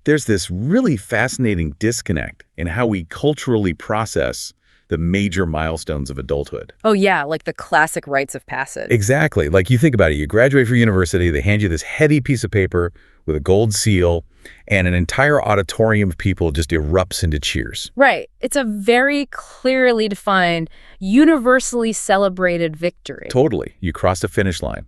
There's this really fascinating disconnect in how we culturally process the major milestones of adulthood. Oh, yeah, like the classic rites of passage. Exactly. Like you think about it, you graduate from university, they hand you this heady piece of paper with a gold seal, and an entire auditorium of people just erupts into cheers. Right. It's a very clearly defined, universally celebrated victory. Totally. You cross the finish line.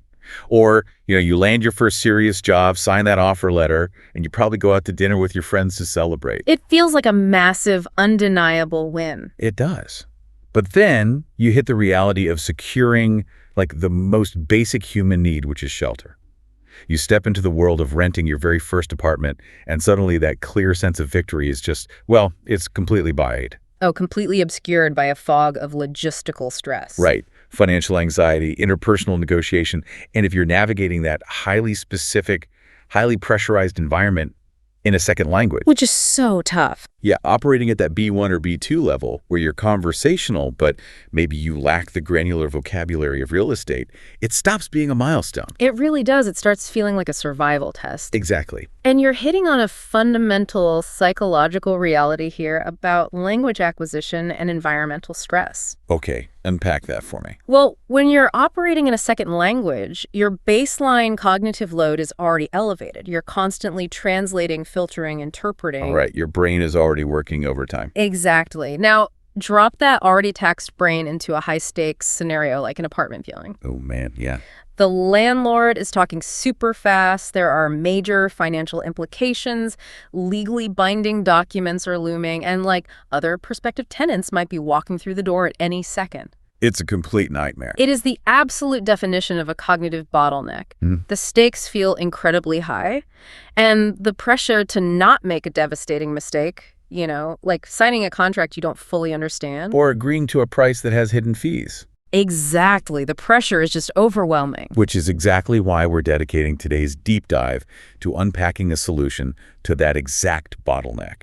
Or, you land your first serious job, sign that offer letter, and you probably go out to dinner with your friends to celebrate. It feels like a massive, undeniable win. It does. But then you hit the reality of securing, like, the most basic human need, which is shelter. You step into the world of renting your very first apartment, and suddenly that clear sense of victory is just, well, it's completely buyed. Oh, completely obscured by a fog of logistical stress. Right. Financial anxiety, interpersonal negotiation, and if you're navigating that highly specific, highly pressurized environment in a second language. Which is so tough. Yeah, operating at that B1 or B2 level where you're conversational, but maybe you lack the granular vocabulary of real estate, it stops being a milestone. It really does. It starts feeling like a survival test. Exactly. And you're hitting on a fundamental psychological reality here about language acquisition and environmental stress. Okay, unpack that for me. Well, when you're operating in a second language, your baseline cognitive load is already elevated. You're constantly translating, filtering, interpreting. All right, your brain is already working overtime. Exactly. Now, drop that already taxed brain into a high-stakes scenario like an apartment viewing. Oh, man, yeah. The landlord is talking super fast. There are major financial implications. Legally binding documents are looming. And like other prospective tenants might be walking through the door at any second. It's a complete nightmare. It is the absolute definition of a cognitive bottleneck. The stakes feel incredibly high. And the pressure to not make a devastating mistake, like signing a contract you don't fully understand. Or agreeing to a price that has hidden fees. Exactly. The pressure is just overwhelming. Which is exactly why we're dedicating today's deep dive to unpacking a solution to that exact bottleneck.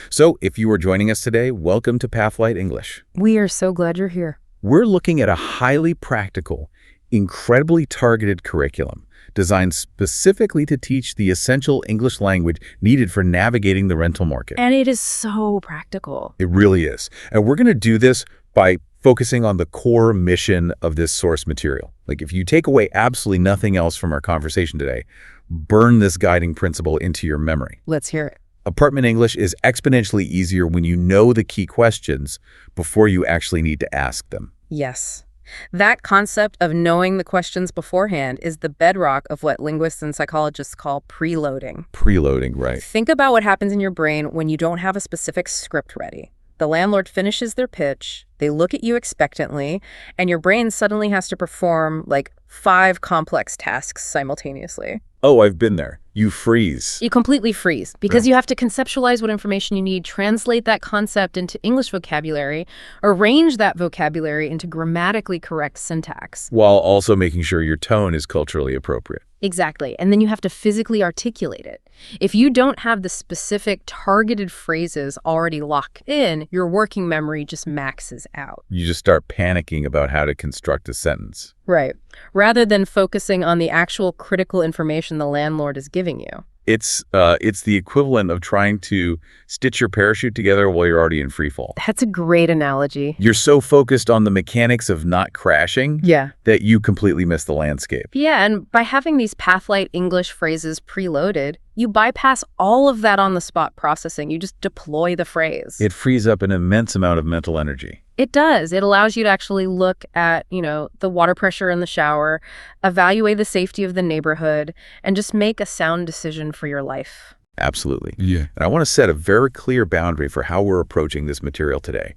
So if you are joining us today, welcome to Pathlight English. We are so glad you're here. We're looking at a highly practical, incredibly targeted curriculum designed specifically to teach the essential English language needed for navigating the rental market. And it is so practical. It really is. And we're going to do this by focusing on the core mission of this source material. Like if you take away absolutely nothing else from our conversation today, burn this guiding principle into your memory. Let's hear it. Apartment English is exponentially easier when you know the key questions before you actually need to ask them. Yes. That concept of knowing the questions beforehand is the bedrock of what linguists and psychologists call preloading. Preloading, right. Think about what happens in your brain when you don't have a specific script ready. The landlord finishes their pitch, they look at you expectantly, and your brain suddenly has to perform like 5 complex tasks simultaneously. Oh, I've been there. You freeze. You completely freeze because you have to conceptualize what information you need, translate that concept into English vocabulary, arrange that vocabulary into grammatically correct syntax. While also making sure your tone is culturally appropriate. Exactly. And then you have to physically articulate it. If you don't have the specific targeted phrases already locked in, your working memory just maxes out. You just start panicking about how to construct a sentence. Right. Rather than focusing on the actual critical information the landlord is giving you. It's the equivalent of trying to stitch your parachute together while you're already in free fall. That's a great analogy. You're so focused on the mechanics of not crashing that you completely miss the landscape. Yeah, and by having these Pathlight English phrases preloaded, you bypass all of that on-the-spot processing. You just deploy the phrase. It frees up an immense amount of mental energy. It does. It allows you to actually look at, the water pressure in the shower, evaluate the safety of the neighborhood, and just make a sound decision for your life. Absolutely. Yeah. And I want to set a very clear boundary for how we're approaching this material today.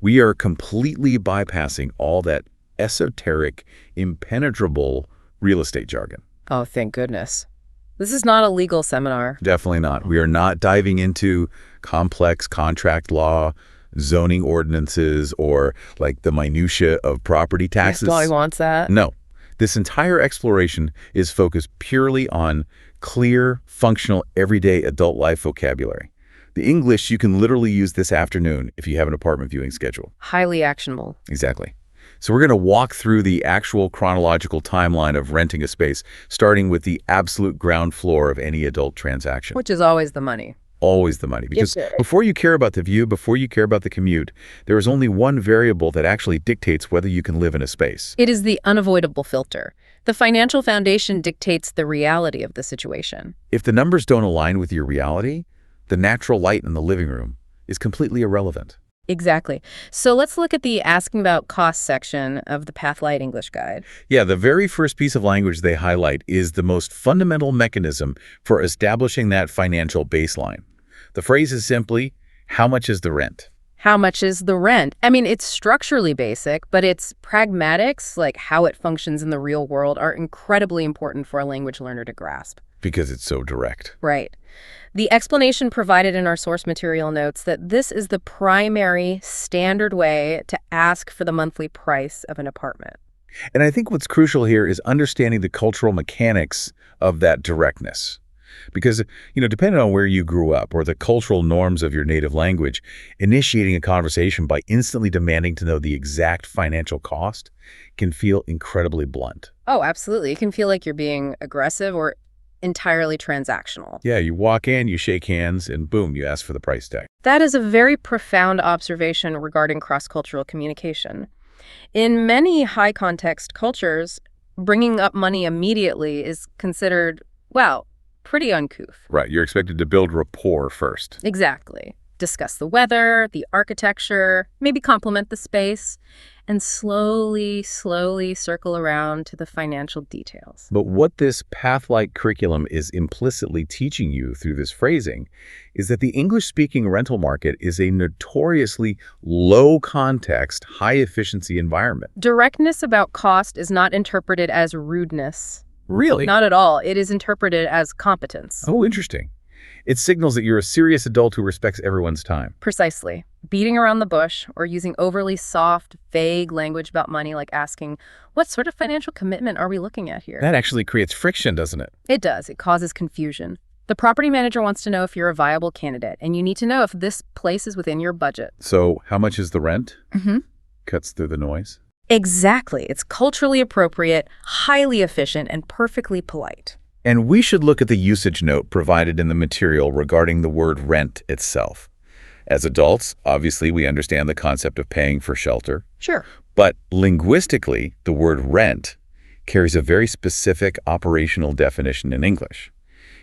We are completely bypassing all that esoteric, impenetrable real estate jargon. Oh, thank goodness. This is not a legal seminar. Definitely not. We are not diving into complex contract law, zoning ordinances, or like the minutia of property taxes. Yes, Dolly wants that. No. This entire exploration is focused purely on clear, functional, everyday adult life vocabulary. The English you can literally use this afternoon if you have an apartment viewing schedule. Highly actionable. Exactly. So we're going to walk through the actual chronological timeline of renting a space, starting with the absolute ground floor of any adult transaction. Which is always the money. Always the money. Because Yes, sir. before you care about the view, before you care about the commute, there is only one variable that actually dictates whether you can live in a space. It is the unavoidable filter. The financial foundation dictates the reality of the situation. If the numbers don't align with your reality, the natural light in the living room is completely irrelevant. Exactly. So let's look at the asking about cost section of the Pathlight English Guide. Yeah, the very first piece of language they highlight is the most fundamental mechanism for establishing that financial baseline. The phrase is simply, how much is the rent? How much is the rent? I mean, it's structurally basic, but its pragmatics, like how it functions in the real world, are incredibly important for a language learner to grasp. Because it's so direct. Right. The explanation provided in our source material notes that this is the primary standard way to ask for the monthly price of an apartment. And I think what's crucial here is understanding the cultural mechanics of that directness. Because, depending on where you grew up or the cultural norms of your native language, initiating a conversation by instantly demanding to know the exact financial cost can feel incredibly blunt. Oh, absolutely. It can feel like you're being aggressive or entirely transactional. Yeah, you walk in, you shake hands, and boom, you ask for the price tag. That is a very profound observation regarding cross-cultural communication. In many high-context cultures, bringing up money immediately is considered, well, pretty uncouth. Right, you're expected to build rapport first. Exactly. Discuss the weather, the architecture, maybe compliment the space, and slowly circle around to the financial details. But what this path-like curriculum is implicitly teaching you through this phrasing is that the English-speaking rental market is a notoriously low-context, high-efficiency environment. Directness about cost is not interpreted as rudeness. Really? Not at all. It is interpreted as competence. Oh, interesting. It signals that you're a serious adult who respects everyone's time. Precisely. Beating around the bush or using overly soft, vague language about money, like asking, what sort of financial commitment are we looking at here? That actually creates friction, doesn't it? It does. It causes confusion. The property manager wants to know if you're a viable candidate, and you need to know if this place is within your budget. So, how much is the rent? Mm-hmm. Cuts through the noise. Exactly. It's culturally appropriate, highly efficient, and perfectly polite. And we should look at the usage note provided in the material regarding the word rent itself. As adults, obviously, we understand the concept of paying for shelter. Sure. But linguistically, the word rent carries a very specific operational definition in English.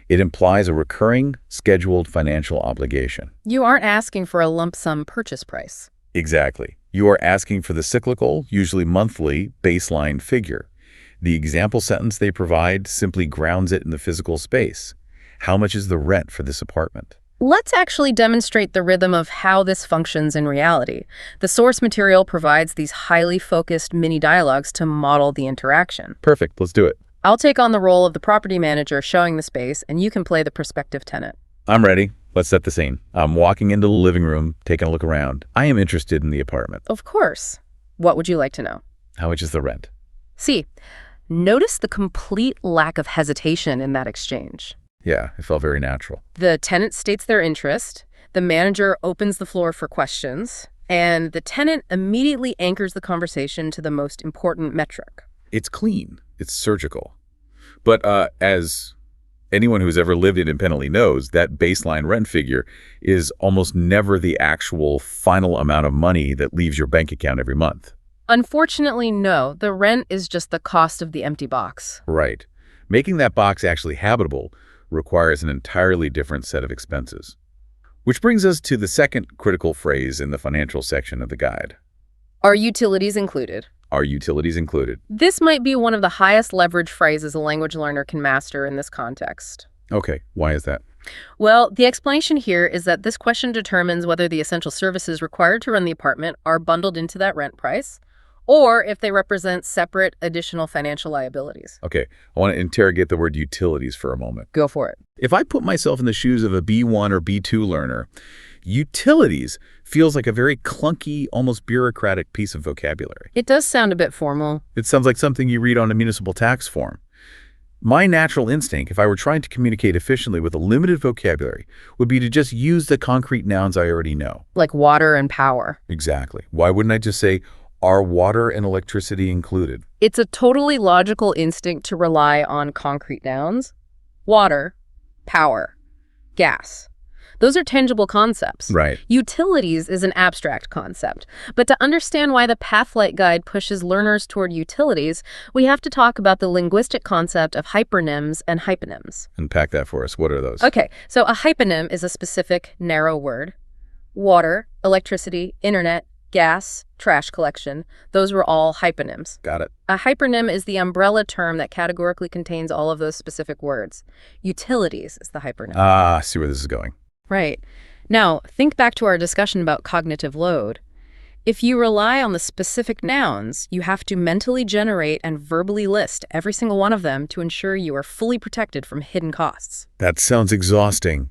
It implies a recurring, scheduled financial obligation. You aren't asking for a lump sum purchase price. Exactly. You are asking for the cyclical, usually monthly, baseline figure. The example sentence they provide simply grounds it in the physical space. How much is the rent for this apartment? Let's actually demonstrate the rhythm of how this functions in reality. The source material provides these highly focused mini dialogues to model the interaction. Perfect. Let's do it. I'll take on the role of the property manager showing the space, and you can play the prospective tenant. I'm ready. Let's set the scene. I'm walking into the living room, taking a look around. I am interested in the apartment. Of course. What would you like to know? How much is the rent? See, notice the complete lack of hesitation in that exchange. Yeah, it felt very natural. The tenant states their interest, the manager opens the floor for questions, and the tenant immediately anchors the conversation to the most important metric. It's clean. It's surgical. But as anyone who's ever lived independently knows, that baseline rent figure is almost never the actual final amount of money that leaves your bank account every month. Unfortunately, no. The rent is just the cost of the empty box. Right. Making that box actually habitable requires an entirely different set of expenses. Which brings us to the second critical phrase in the financial section of the guide. Are utilities included? Are utilities included? This might be one of the highest leverage phrases a language learner can master in this context. Okay, why is that? Well, the explanation here is that this question determines whether the essential services required to run the apartment are bundled into that rent price, or if they represent separate additional financial liabilities. Okay, I want to interrogate the word utilities for a moment. Go for it. If I put myself in the shoes of a B1 or B2 learner, utilities feels like a very clunky, almost bureaucratic piece of vocabulary. It does sound a bit formal. It sounds like something you read on a municipal tax form. My natural instinct, if I were trying to communicate efficiently with a limited vocabulary, would be to just use the concrete nouns I already know. Like water and power. Exactly. Why wouldn't I just say, Are water and electricity included? It's a totally logical instinct to rely on concrete nouns. Water, power, gas. Those are tangible concepts. Right. Utilities is an abstract concept. But to understand why the Pathlight Guide pushes learners toward utilities, we have to talk about the linguistic concept of hypernyms and hyponyms. Unpack that for us. What are those? Okay, so a hyponym is a specific, narrow word. Water, electricity, internet, gas, trash collection, those were all hyponyms. Got it. A hypernym is the umbrella term that categorically contains all of those specific words. Utilities is the hypernym. I see where this is going. Right. Now, think back to our discussion about cognitive load. If you rely on the specific nouns, you have to mentally generate and verbally list every single one of them to ensure you are fully protected from hidden costs. That sounds exhausting.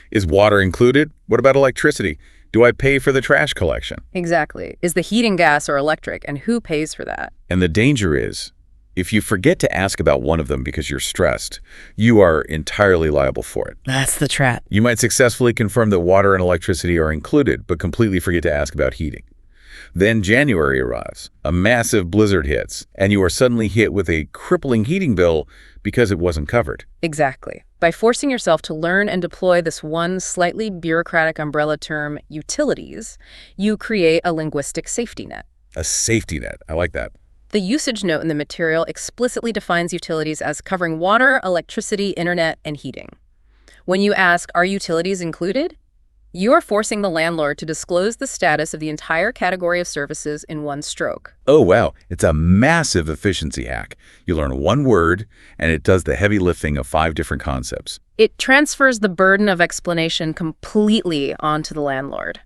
Is water included? What about electricity? Do I pay for the trash collection? Exactly. Is the heating gas or electric, and who pays for that? And the danger is, if you forget to ask about one of them because you're stressed, you are entirely liable for it. That's the trap. You might successfully confirm that water and electricity are included, but completely forget to ask about heating. Then January arrives, a massive blizzard hits, and you are suddenly hit with a crippling heating bill because it wasn't covered. Exactly. By forcing yourself to learn and deploy this one slightly bureaucratic umbrella term, utilities, you create a linguistic safety net. A safety net. I like that. The usage note in the material explicitly defines utilities as covering water, electricity, internet, and heating. When you ask, are utilities included? You are forcing the landlord to disclose the status of the entire category of services in one stroke. Oh, wow. It's a massive efficiency hack. You learn one word, and it does the heavy lifting of 5 different concepts. It transfers the burden of explanation completely onto the landlord.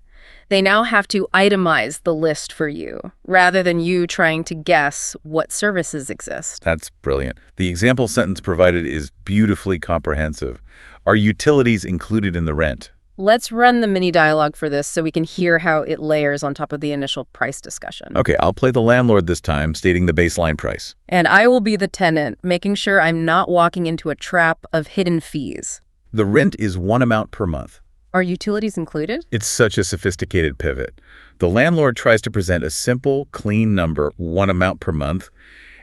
They now have to itemize the list for you, rather than you trying to guess what services exist. That's brilliant. The example sentence provided is beautifully comprehensive. Are utilities included in the rent? Let's run the mini dialogue for this so we can hear how it layers on top of the initial price discussion. Okay, I'll play the landlord this time, stating the baseline price. And I will be the tenant, making sure I'm not walking into a trap of hidden fees. The rent is one amount per month. Are utilities included? It's such a sophisticated pivot. The landlord tries to present a simple, clean number, one amount per month,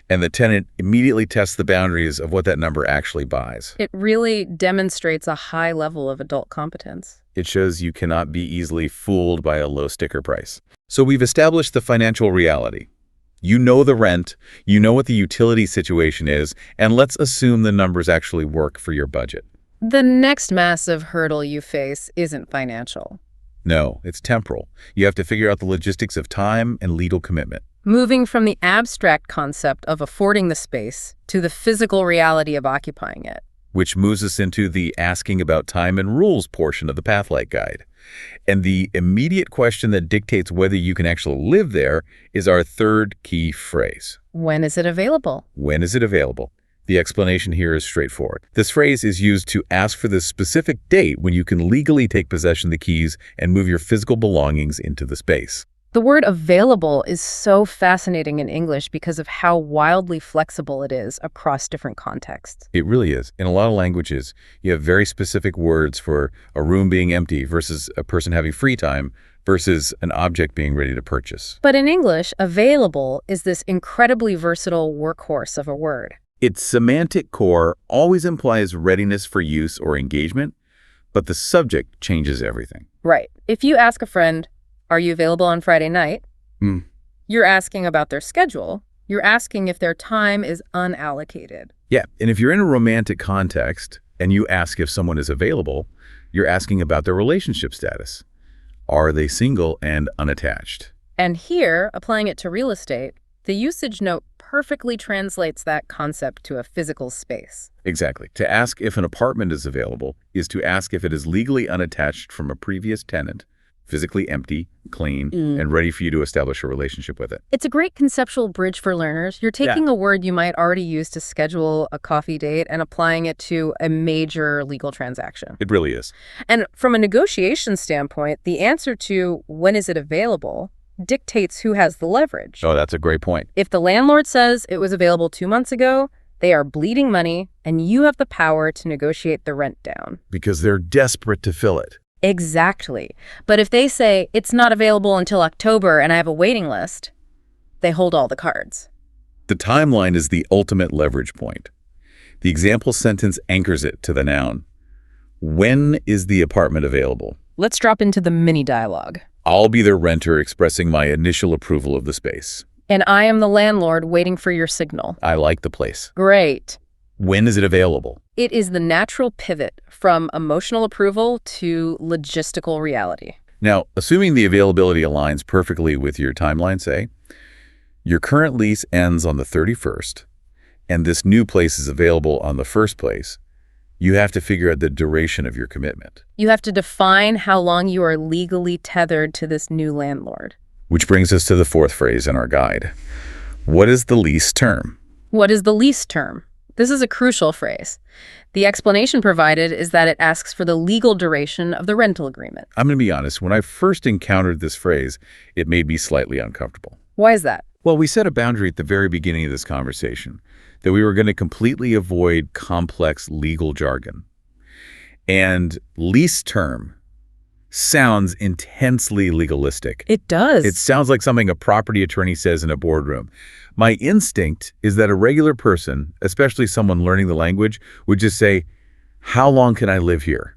and the tenant immediately tests the boundaries of what that number actually buys. It really demonstrates a high level of adult competence. It shows you cannot be easily fooled by a low sticker price. So we've established the financial reality. You know the rent, you know what the utility situation is, and let's assume the numbers actually work for your budget. The next massive hurdle you face isn't financial. No, it's temporal. You have to figure out the logistics of time and legal commitment. Moving from the abstract concept of affording the space to the physical reality of occupying it. Which moves us into the asking about time and rules portion of the Pathlight Guide. And the immediate question that dictates whether you can actually live there is our third key phrase. When is it available? When is it available? The explanation here is straightforward. This phrase is used to ask for the specific date when you can legally take possession of the keys and move your physical belongings into the space. The word available is so fascinating in English because of how wildly flexible it is across different contexts. It really is. In a lot of languages, you have very specific words for a room being empty versus a person having free time versus an object being ready to purchase. But in English, available is this incredibly versatile workhorse of a word. Its semantic core always implies readiness for use or engagement, but the subject changes everything. Right. If you ask a friend, are you available on Friday night? You're asking about their schedule. You're asking if their time is unallocated. Yeah, and if you're in a romantic context and you ask if someone is available, you're asking about their relationship status. Are they single and unattached? And here, applying it to real estate, the usage note perfectly translates that concept to a physical space. Exactly. To ask if an apartment is available is to ask if it is legally unattached from a previous tenant, physically empty, clean, and ready for you to establish a relationship with it. It's a great conceptual bridge for learners. You're taking a word you might already use to schedule a coffee date and applying it to a major legal transaction. It really is. And from a negotiation standpoint, the answer to when is it available dictates who has the leverage. Oh, that's a great point. If the landlord says it was available 2 months ago, they are bleeding money, and you have the power to negotiate the rent down. Because they're desperate to fill it. Exactly. But if they say it's not available until October and I have a waiting list, They hold all the cards. The timeline is the ultimate leverage point. The example sentence anchors it to the noun. When is the apartment available? Let's drop into the mini dialogue. I'll be the renter expressing my initial approval of the space. And I am the landlord waiting for your signal. I like the place. Great. When is it available? It is the natural pivot from emotional approval to logistical reality. Now, assuming the availability aligns perfectly with your timeline, say, your current lease ends on the 31st, and this new place is available on the first place, you have to figure out the duration of your commitment. You have to define how long you are legally tethered to this new landlord. Which brings us to the fourth phrase in our guide. What is the lease term? What is the lease term? This is a crucial phrase. The explanation provided is that it asks for the legal duration of the rental agreement. I'm going to be honest, when I first encountered this phrase, it made me slightly uncomfortable. Why is that? Well, we set a boundary at the very beginning of this conversation that we were going to completely avoid complex legal jargon. And lease term sounds intensely legalistic. It does. It sounds like something a property attorney says in a boardroom. My instinct is that a regular person, especially someone learning the language, would just say, how long can I live here?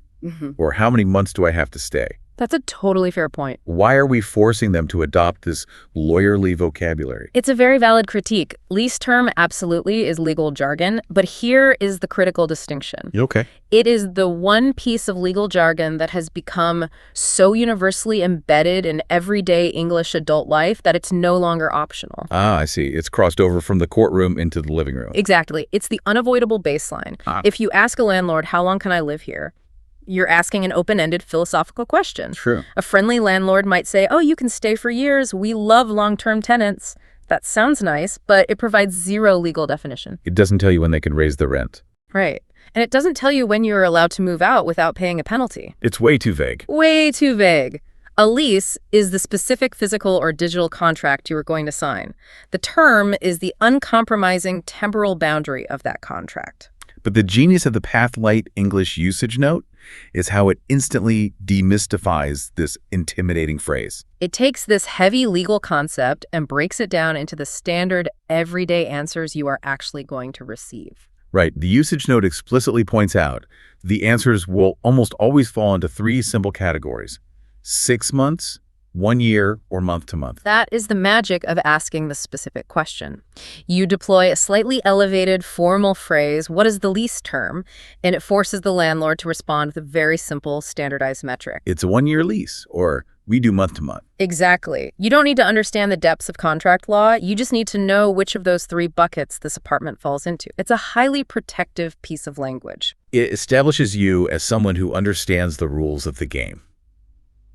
Or how many months do I have to stay? That's a totally fair point. Why are we forcing them to adopt this lawyerly vocabulary? It's a very valid critique. Lease term absolutely is legal jargon, but here is the critical distinction. Okay. It is the one piece of legal jargon that has become so universally embedded in everyday English adult life that it's no longer optional. Ah, I see. It's crossed over from the courtroom into the living room. Exactly. It's the unavoidable baseline. If you ask a landlord, how long can I live here? You're asking an open-ended philosophical question. True. A friendly landlord might say, oh, you can stay for years. We love long-term tenants. That sounds nice, but it provides zero legal definition. It doesn't tell you when they can raise the rent. Right. And it doesn't tell you when you're allowed to move out without paying a penalty. It's way too vague. Way too vague. A lease is the specific physical or digital contract you are going to sign. The term is the uncompromising temporal boundary of that contract. But the genius of the Pathlight English usage note is how it instantly demystifies this intimidating phrase. It takes this heavy legal concept and breaks it down into the standard everyday answers you are actually going to receive. Right. The usage note explicitly points out the answers will almost always fall into three simple categories: 6 months, 1 year, or month to month. That is the magic of asking the specific question. You deploy a slightly elevated formal phrase, what is the lease term? And it forces the landlord to respond with a very simple standardized metric. It's a 1-year lease, or we do month to month. Exactly. You don't need to understand the depths of contract law. You just need to know which of those three buckets this apartment falls into. It's a highly protective piece of language. It establishes you as someone who understands the rules of the game.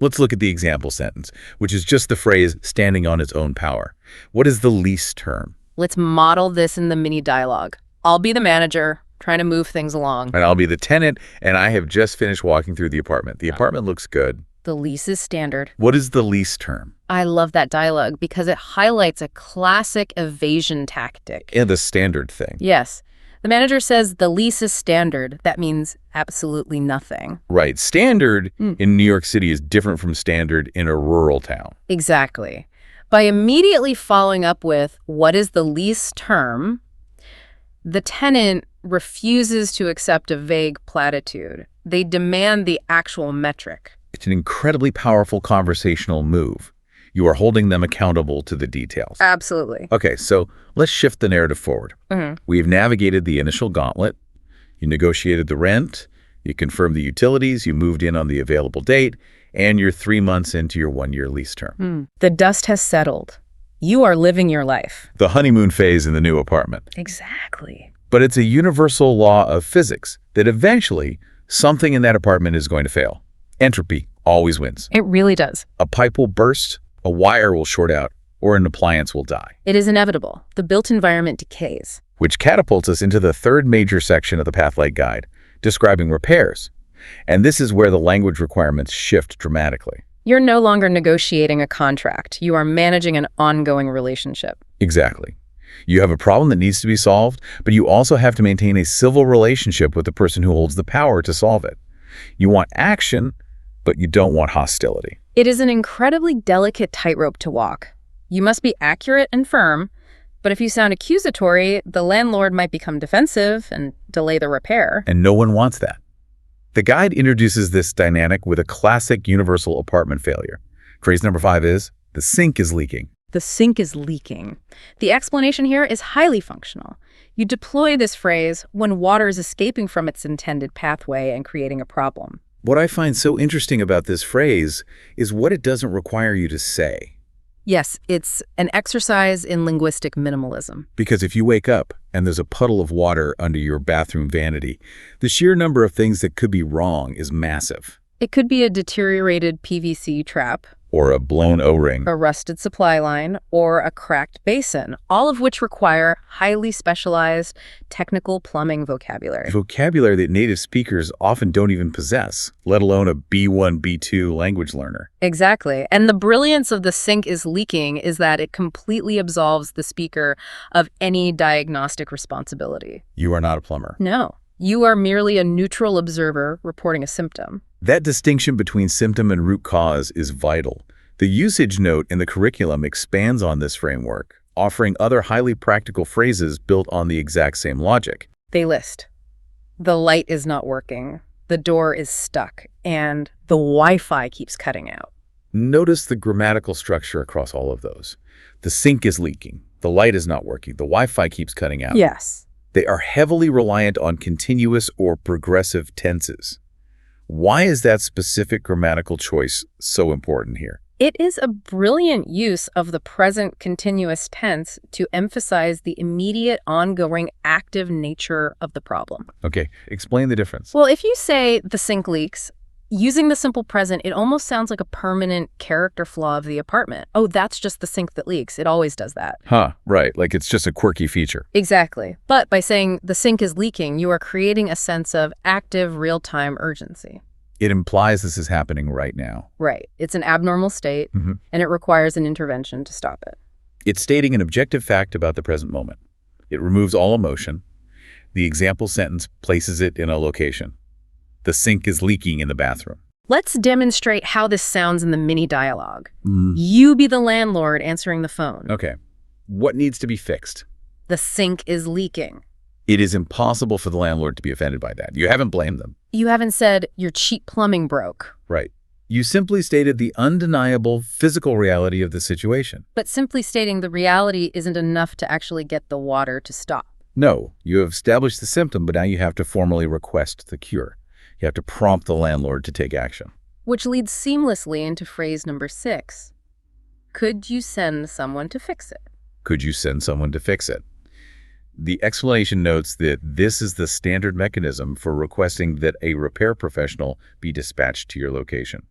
Let's look at the example sentence, which is just the phrase standing on its own power. What is the lease term? Let's model this in the mini dialogue. I'll be the manager, trying to move things along. And I'll be the tenant, and I have just finished walking through the apartment. The apartment looks good. The lease is standard. What is the lease term? I love that dialogue because it highlights a classic evasion tactic. And the standard thing. Yes. The manager says the lease is standard. That means absolutely nothing. Right. Standard in New York City is different from standard in a rural town. Exactly. By immediately following up with, what is the lease term, the tenant refuses to accept a vague platitude. They demand the actual metric. It's an incredibly powerful conversational move. You are holding them accountable to the details. Absolutely. Okay, so let's shift the narrative forward. We've navigated the initial gauntlet. You negotiated the rent. You confirmed the utilities. You moved in on the available date. And you're 3 months into your 1-year lease term. The dust has settled. You are living your life. The honeymoon phase in the new apartment. Exactly. But it's a universal law of physics that eventually something in that apartment is going to fail. Entropy always wins. It really does. A pipe will burst, a wire will short out, or an appliance will die. It is inevitable. The built environment decays. Which catapults us into the third major section of the Pathlight Guide, describing repairs. And this is where the language requirements shift dramatically. You're no longer negotiating a contract. You are managing an ongoing relationship. Exactly. You have a problem that needs to be solved, but you also have to maintain a civil relationship with the person who holds the power to solve it. You want action, but you don't want hostility. It is an incredibly delicate tightrope to walk. You must be accurate and firm, but if you sound accusatory, the landlord might become defensive and delay the repair. And no one wants that. The guide introduces this dynamic with a classic universal apartment failure. Phrase number 5 is, the sink is leaking. The sink is leaking. The explanation here is highly functional. You deploy this phrase when water is escaping from its intended pathway and creating a problem. What I find so interesting about this phrase is what it doesn't require you to say. Yes, it's an exercise in linguistic minimalism. Because if you wake up and there's a puddle of water under your bathroom vanity, the sheer number of things that could be wrong is massive. It could be a deteriorated PVC trap, Or a blown O-ring. a rusted supply line, or a cracked basin, all of which require highly specialized technical plumbing vocabulary. Vocabulary that native speakers often don't even possess, let alone a B1-B2 language learner. Exactly. And the brilliance of the sink is leaking is that it completely absolves the speaker of any diagnostic responsibility. You are not a plumber. No. You are merely a neutral observer reporting a symptom. That distinction between symptom and root cause is vital. The usage note in the curriculum expands on this framework, offering other highly practical phrases built on the exact same logic. They list, the light is not working, the door is stuck, and the Wi-Fi keeps cutting out. Notice the grammatical structure across all of those. The sink is leaking. The light is not working. The Wi-Fi keeps cutting out. Yes. They are heavily reliant on continuous or progressive tenses. Why is that specific grammatical choice so important here? It is a brilliant use of the present continuous tense to emphasize the immediate, ongoing, active nature of the problem. Okay, explain the difference. Well, if you say the sink leaks, using the simple present, it almost sounds like a permanent character flaw of the apartment. Oh, that's just the sink that leaks. It always does that. Right, like it's just a quirky feature. Exactly. But by saying the sink is leaking, you are creating a sense of active, real-time urgency. It implies this is happening right now. Right. It's an abnormal state, and it requires an intervention to stop it. It's stating an objective fact about the present moment. It removes all emotion. The example sentence places it in a location. The sink is leaking in the bathroom. Let's demonstrate how this sounds in the mini dialogue. You be the landlord answering the phone. Okay. What needs to be fixed? The sink is leaking. It is impossible for the landlord to be offended by that. You haven't blamed them. You haven't said your cheap plumbing broke. Right. You simply stated the undeniable physical reality of the situation. But simply stating the reality isn't enough to actually get the water to stop. No, you have established the symptom, but now you have to formally request the cure. You have to prompt the landlord to take action. Which leads seamlessly into phrase number 6. Could you send someone to fix it? Could you send someone to fix it? The explanation notes that this is the standard mechanism for requesting that a repair professional be dispatched to your location.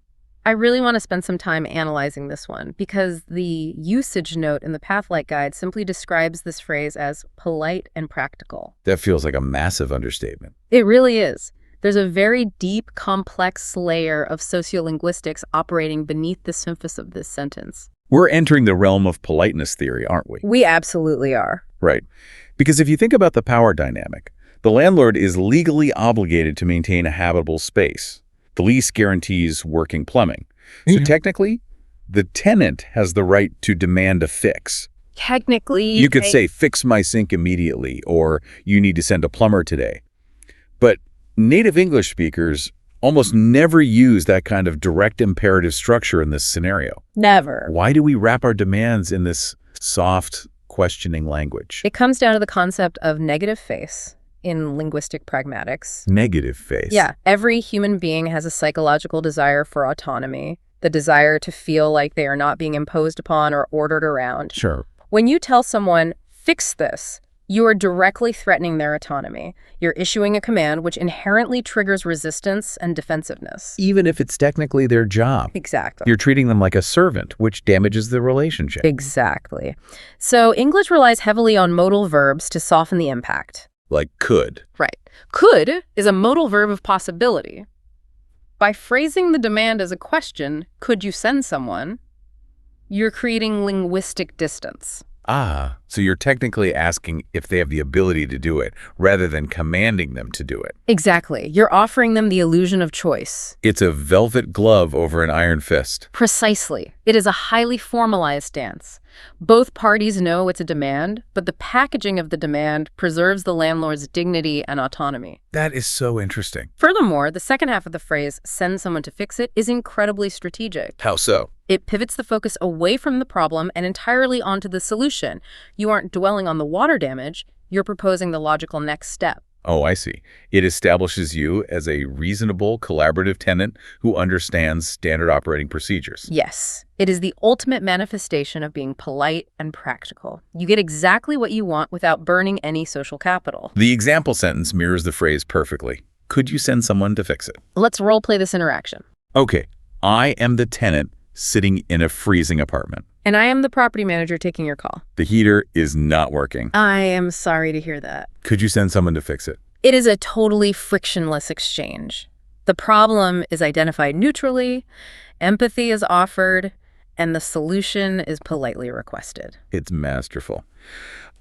I really want to spend some time analyzing this one because the usage note in the Pathlight Guide simply describes this phrase as polite and practical. That feels like a massive understatement. It really is. There's a very deep, complex layer of sociolinguistics operating beneath the surface of this sentence. We're entering the realm of politeness theory, aren't we? We absolutely are. Right. Because if you think about the power dynamic, the landlord is legally obligated to maintain a habitable space. The lease guarantees working plumbing. So technically, the tenant has the right to demand a fix. Technically, You could say, fix my sink immediately, or you need to send a plumber today. But native English speakers almost never use that kind of direct imperative structure in this scenario. Never. Why do we wrap our demands in this soft, questioning language? It comes down to the concept of negative face in linguistic pragmatics. Negative face. Yeah, every human being has a psychological desire for autonomy, the desire to feel like they are not being imposed upon or ordered around. Sure. When you tell someone, fix this, you are directly threatening their autonomy. You're issuing a command which inherently triggers resistance and defensiveness. Even if it's technically their job. Exactly. You're treating them like a servant, which damages the relationship. Exactly. So English relies heavily on modal verbs to soften the impact. Like could. Right. Could is a modal verb of possibility. By phrasing the demand as a question, could you send someone, you're creating linguistic distance. Ah, so you're technically asking if they have the ability to do it, rather than commanding them to do it. Exactly. You're offering them the illusion of choice. It's a velvet glove over an iron fist. Precisely. It is a highly formalized stance. Both parties know it's a demand, but the packaging of the demand preserves the landlord's dignity and autonomy. That is so interesting. Furthermore, the second half of the phrase, send someone to fix it, is incredibly strategic. How so? It pivots the focus away from the problem and entirely onto the solution. You aren't dwelling on the water damage, you're proposing the logical next step. Oh, I see. It establishes you as a reasonable, collaborative tenant who understands standard operating procedures. Yes, it is the ultimate manifestation of being polite and practical. You get exactly what you want without burning any social capital. The example sentence mirrors the phrase perfectly. Could you send someone to fix it? Let's role play this interaction. Okay, I am the tenant sitting in a freezing apartment. And I am the property manager taking your call. The heater is not working. I am sorry to hear that. Could you send someone to fix it? It is a totally frictionless exchange. The problem is identified neutrally, empathy is offered, and the solution is politely requested. It's masterful.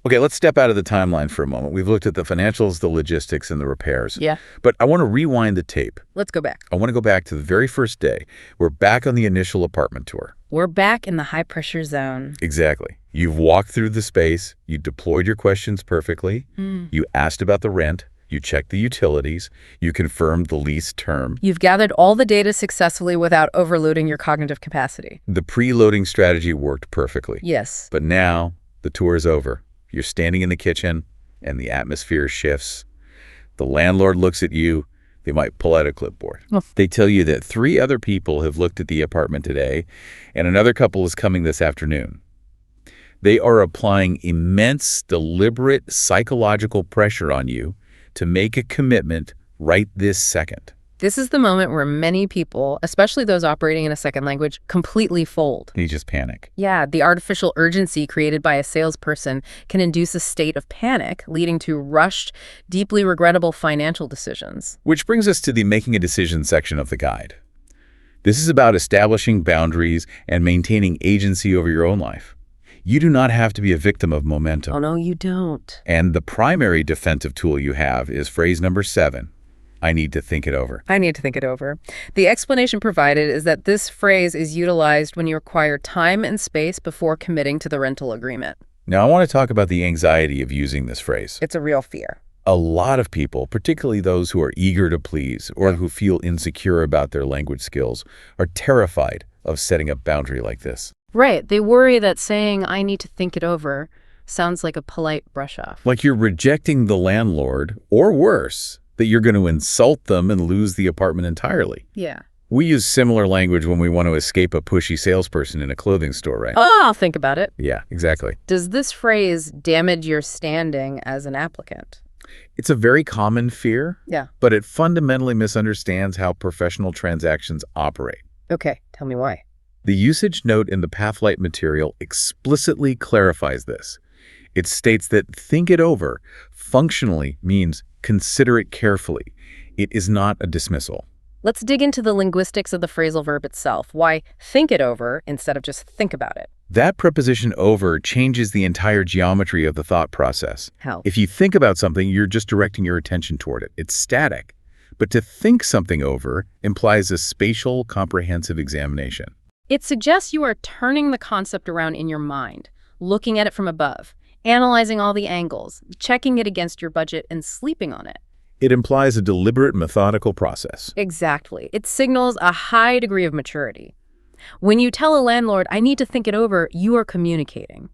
Okay, let's step out of the timeline for a moment. We've looked at the financials, the logistics, and the repairs. Yeah. But I want to rewind the tape. Let's go back. I want to go back to the very first day. We're back on the initial apartment tour. We're back in the high-pressure zone. Exactly. You've walked through the space. You deployed your questions perfectly. You asked about the rent. You checked the utilities. You confirmed the lease term. You've gathered all the data successfully without overloading your cognitive capacity. The preloading strategy worked perfectly. Yes. But now the tour is over. You're standing in the kitchen, and the atmosphere shifts. The landlord looks at you. They might pull out a clipboard. They tell you that 3 other people have looked at the apartment today, and another couple is coming this afternoon. They are applying immense, deliberate psychological pressure on you to make a commitment right this second. This is the moment where many people, especially those operating in a second language, completely fold. You just panic. Yeah, the artificial urgency created by a salesperson can induce a state of panic, leading to rushed, deeply regrettable financial decisions. Which brings us to the making a decision section of the guide. This is about establishing boundaries and maintaining agency over your own life. You do not have to be a victim of momentum. Oh, no, you don't. And the primary defensive tool you have is phrase number 7. I need to think it over. I need to think it over. The explanation provided is that this phrase is utilized when you require time and space before committing to the rental agreement. Now, I want to talk about the anxiety of using this phrase. It's a real fear. A lot of people, particularly those who are eager to please or who feel insecure about their language skills, are terrified of setting a boundary like this. Right. They worry that saying, I need to think it over, sounds like a polite brush off. Like you're rejecting the landlord, or worse, that you're going to insult them and lose the apartment entirely. Yeah. We use similar language when we want to escape a pushy salesperson in a clothing store, right? Oh, I'll think about it. Yeah, exactly. Does this phrase damage your standing as an applicant? It's a very common fear, Yeah. but it fundamentally misunderstands how professional transactions operate. Okay, tell me why. The usage note in the Pathlight material explicitly clarifies this. It states that think it over functionally means consider it carefully. It is not a dismissal. Let's dig into the linguistics of the phrasal verb itself. Why think it over instead of just think about it? That preposition over changes the entire geometry of the thought process. How? If you think about something, you're just directing your attention toward it. It's static. But to think something over implies a spatial, comprehensive examination. It suggests you are turning the concept around in your mind, looking at it from above, analyzing all the angles, checking it against your budget, and sleeping on it. It implies a deliberate, methodical process. Exactly. It signals a high degree of maturity. When you tell a landlord, I need to think it over, you are communicating.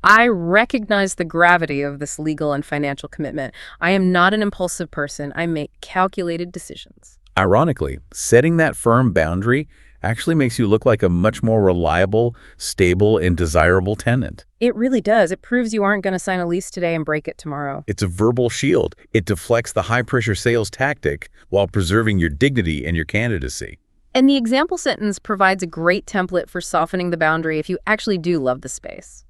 I recognize the gravity of this legal and financial commitment. I am not an impulsive person. I make calculated decisions. Ironically, setting that firm boundary actually makes you look like a much more reliable, stable, and desirable tenant. It really does. It proves you aren't going to sign a lease today and break it tomorrow. It's a verbal shield. It deflects the high-pressure sales tactic while preserving your dignity and your candidacy. And the example sentence provides a great template for softening the boundary if you actually do love the space.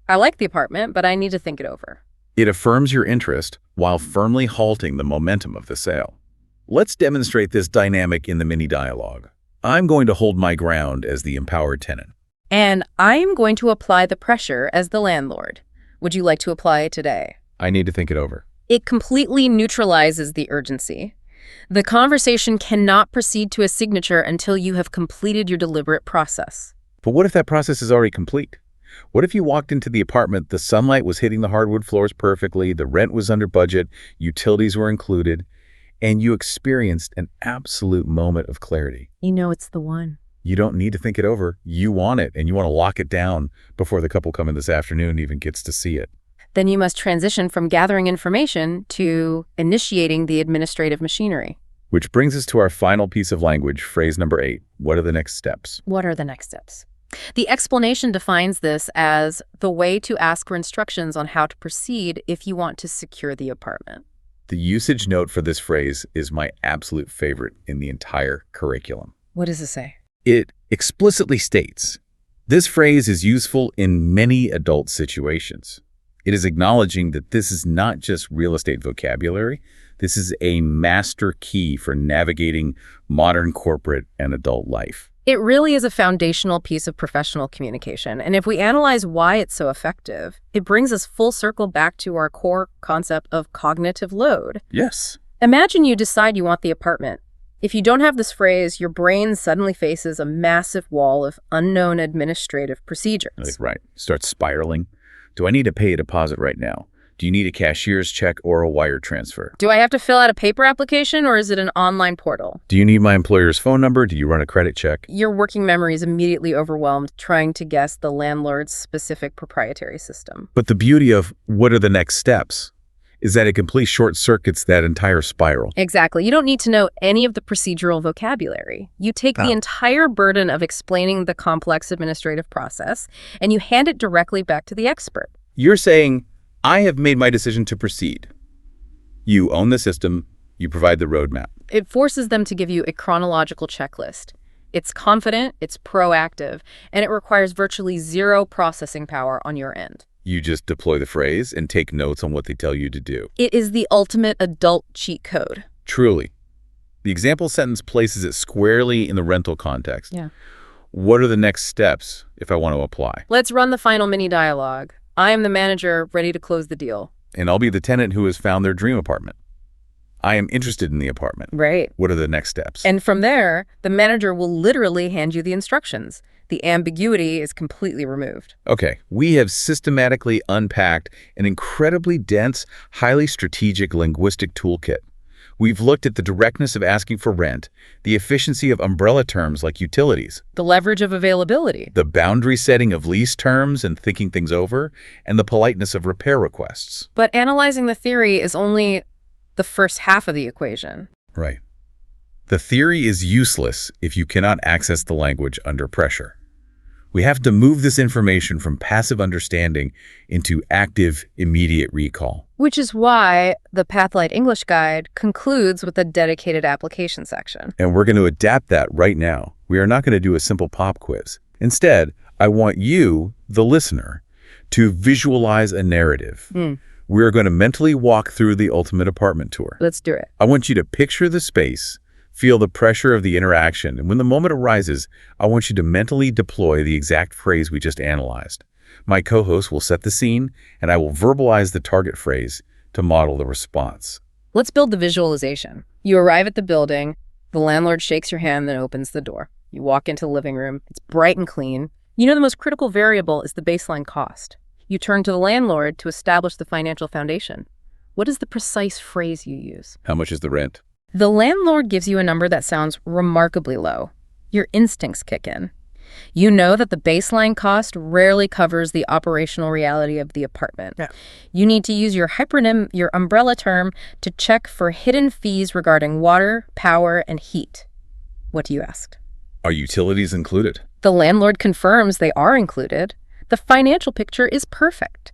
I like the apartment, but I need to think it over. It affirms your interest while firmly halting the momentum of the sale. Let's demonstrate this dynamic in the mini dialogue. I'm going to hold my ground as the empowered tenant. And I'm going to apply the pressure as the landlord. Would you like to apply it today? I need to think it over. It completely neutralizes the urgency. The conversation cannot proceed to a signature until you have completed your deliberate process. But what if that process is already complete? What if you walked into the apartment, the sunlight was hitting the hardwood floors perfectly, the rent was under budget, utilities were included, and you experienced an absolute moment of clarity? You know it's the one. You don't need to think it over. You want it, and you want to lock it down before the couple come in this afternoon even gets to see it. Then you must transition from gathering information to initiating the administrative machinery. Which brings us to our final piece of language, phrase number 8. What are the next steps? What are the next steps? The explanation defines this as the way to ask for instructions on how to proceed if you want to secure the apartment. The usage note for this phrase is my absolute favorite in the entire curriculum. What does it say? It explicitly states, this phrase is useful in many adult situations. It is acknowledging that this is not just real estate vocabulary. This is a master key for navigating modern corporate and adult life. It really is a foundational piece of professional communication, and if we analyze why it's so effective, it brings us full circle back to our core concept of cognitive load. Yes. Imagine you decide you want the apartment. If you don't have this phrase, your brain suddenly faces a massive wall of unknown administrative procedures. Right. Start spiraling. Do I need to pay a deposit right now? Do you need a cashier's check or a wire transfer? Do I have to fill out a paper application or is it an online portal? Do you need my employer's phone number? Do you run a credit check? Your working memory is immediately overwhelmed trying to guess the landlord's specific proprietary system. But the beauty of what are the next steps is that it completely short-circuits that entire spiral. Exactly. You don't need to know any of the procedural vocabulary. You take the entire burden of explaining the complex administrative process and you hand it directly back to the expert. You're saying, I have made my decision to proceed. You own the system. You provide the roadmap. It forces them to give you a chronological checklist. It's confident, it's proactive, and it requires virtually zero processing power on your end. You just deploy the phrase and take notes on what they tell you to do. It is the ultimate adult cheat code. Truly. The example sentence places it squarely in the rental context. Yeah. What are the next steps if I want to apply? Let's run the final mini dialogue. I am the manager, ready to close the deal. And I'll be the tenant who has found their dream apartment. I am interested in the apartment. Right. What are the next steps? And from there, the manager will literally hand you the instructions. The ambiguity is completely removed. Okay, we have systematically unpacked an incredibly dense, highly strategic linguistic toolkit. We've looked at the directness of asking for rent, the efficiency of umbrella terms like utilities, The leverage of availability. the boundary setting of lease terms and thinking things over, and the politeness of repair requests. But analyzing the theory is only the first half of the equation. Right. The theory is useless if you cannot access the language under pressure. We have to move this information from passive understanding into active, immediate recall. Which is why the Pathlight English Guide concludes with a dedicated application section. And we're going to adapt that right now. We are not going to do a simple pop quiz. Instead, I want you, the listener, to visualize a narrative. We're going to mentally walk through the ultimate apartment tour. Let's do it. I want you to picture the space, feel the pressure of the interaction, and when the moment arises, I want you to mentally deploy the exact phrase we just analyzed. My co-host will set the scene, and I will verbalize the target phrase to model the response. Let's build the visualization. You arrive at the building, the landlord shakes your hand, then opens the door. You walk into the living room. It's bright and clean. You know the most critical variable is the baseline cost. You turn to the landlord to establish the financial foundation. What is the precise phrase you use? How much is the rent? The landlord gives you a number that sounds remarkably low. Your instincts kick in. You know that the baseline cost rarely covers the operational reality of the apartment. Yeah. You need to use your hypernym, your umbrella term, to check for hidden fees regarding water, power, and heat. What do you ask? Are utilities included? The landlord confirms they are included. The financial picture is perfect.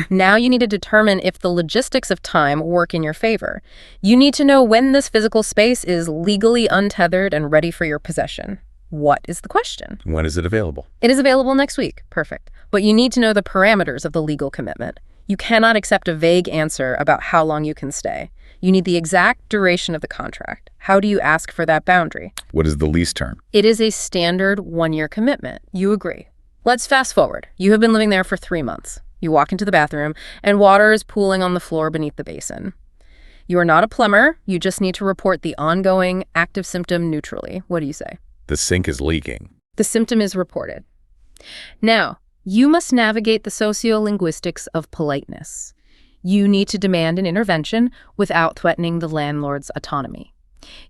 Now you need to determine if the logistics of time work in your favor. You need to know when this physical space is legally untethered and ready for your possession. What is the question? When is it available? It is available next week. Perfect. But you need to know the parameters of the legal commitment. You cannot accept a vague answer about how long you can stay. You need the exact duration of the contract. How do you ask for that boundary? What is the lease term? It is a standard one-year commitment. You agree. Let's fast forward. You have been living there for 3 months. You walk into the bathroom, and water is pooling on the floor beneath the basin. You are not a plumber. You just need to report the ongoing active symptom neutrally. What do you say? The sink is leaking. The symptom is reported. Now, You must navigate the sociolinguistics of politeness. You need to demand an intervention without threatening the landlord's autonomy.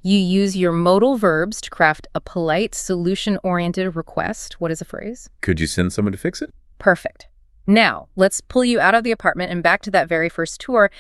You use your modal verbs to craft a polite, solution-oriented request. What is a phrase? Could you send someone to fix it? Perfect. Now, let's pull you out of the apartment and back to that very first tour.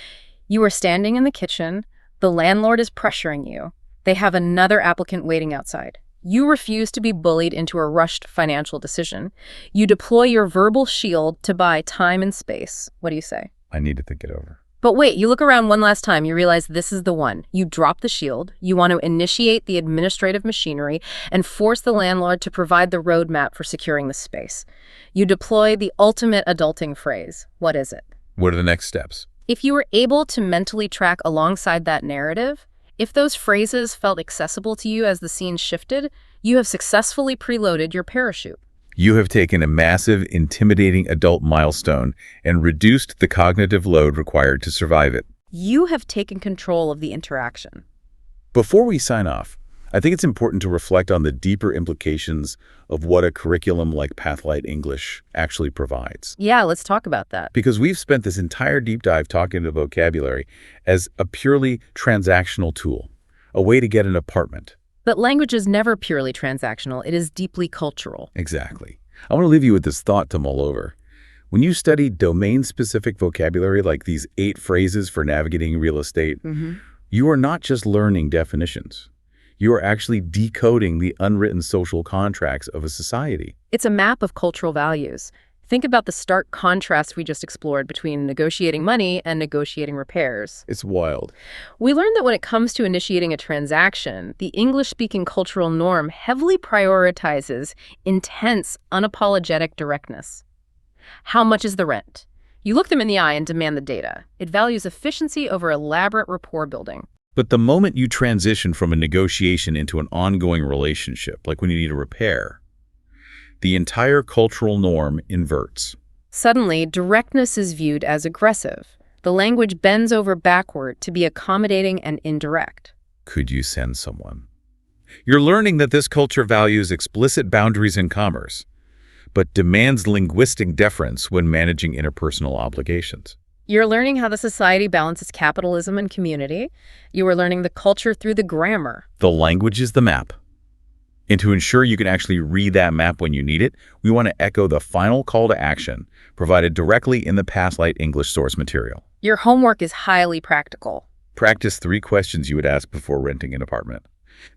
You are standing in the kitchen. The landlord is pressuring you. They have another applicant waiting outside. You refuse to be bullied into a rushed financial decision. You deploy your verbal shield to buy time and space. What do you say? I need to think it over. But wait, you look around one last time, you realize this is the one. You drop the shield, you want to initiate the administrative machinery and force the landlord to provide the roadmap for securing the space. You deploy the ultimate adulting phrase. What is it? What are the next steps? If you were able to mentally track alongside that narrative, if those phrases felt accessible to you as the scene shifted, you have successfully preloaded your parachute. You have taken a massive, intimidating adult milestone and reduced the cognitive load required to survive it. You have taken control of the interaction. Before we sign off, I think it's important to reflect on the deeper implications of what a curriculum like Pathlight English actually provides. Yeah, let's talk about that. Because we've spent this entire deep dive talking to vocabulary as a purely transactional tool, a way to get an apartment. But language is never purely transactional. It is deeply cultural. Exactly. I want to leave you with this thought to mull over. When you study domain-specific vocabulary like these 8 phrases for navigating real estate, you are not just learning definitions. You are actually decoding the unwritten social contracts of a society. It's a map of cultural values. Think about the stark contrast we just explored between negotiating money and negotiating repairs. It's wild. We learned that when it comes to initiating a transaction, the English-speaking cultural norm heavily prioritizes intense, unapologetic directness. How much is the rent? You look them in the eye and demand the data. It values efficiency over elaborate rapport building. But the moment you transition from a negotiation into an ongoing relationship, like when you need a repair, the entire cultural norm inverts. Suddenly, directness is viewed as aggressive. The language bends over backward to be accommodating and indirect. Could you send someone? You're learning that this culture values explicit boundaries in commerce, but demands linguistic deference when managing interpersonal obligations. You're learning how the society balances capitalism and community. You are learning the culture through the grammar. The language is the map. And to ensure you can actually read that map when you need it, we want to echo the final call to action provided directly in the Pathlight English source material. Your homework is highly practical. Practice 3 questions you would ask before renting an apartment.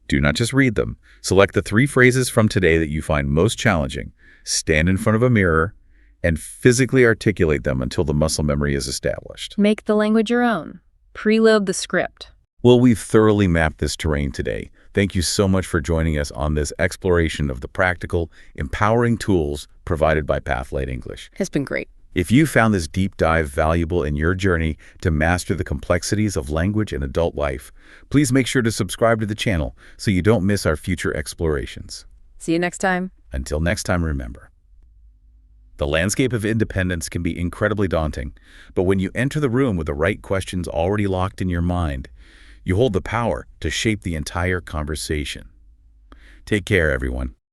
Do not just read them. Select the 3 phrases from today that you find most challenging, stand in front of a mirror, and physically articulate them until the muscle memory is established. Make the language your own. Preload the script. Well, we've thoroughly mapped this terrain today. Thank you so much for joining us on this exploration of the practical, empowering tools provided by Pathlight English. It's been great. If you found this deep dive valuable in your journey to master the complexities of language and adult life, please make sure to subscribe to the channel so you don't miss our future explorations. See you next time. Until next time, remember, the landscape of independence can be incredibly daunting, but when you enter the room with the right questions already locked in your mind, you hold the power to shape the entire conversation. Take care, everyone.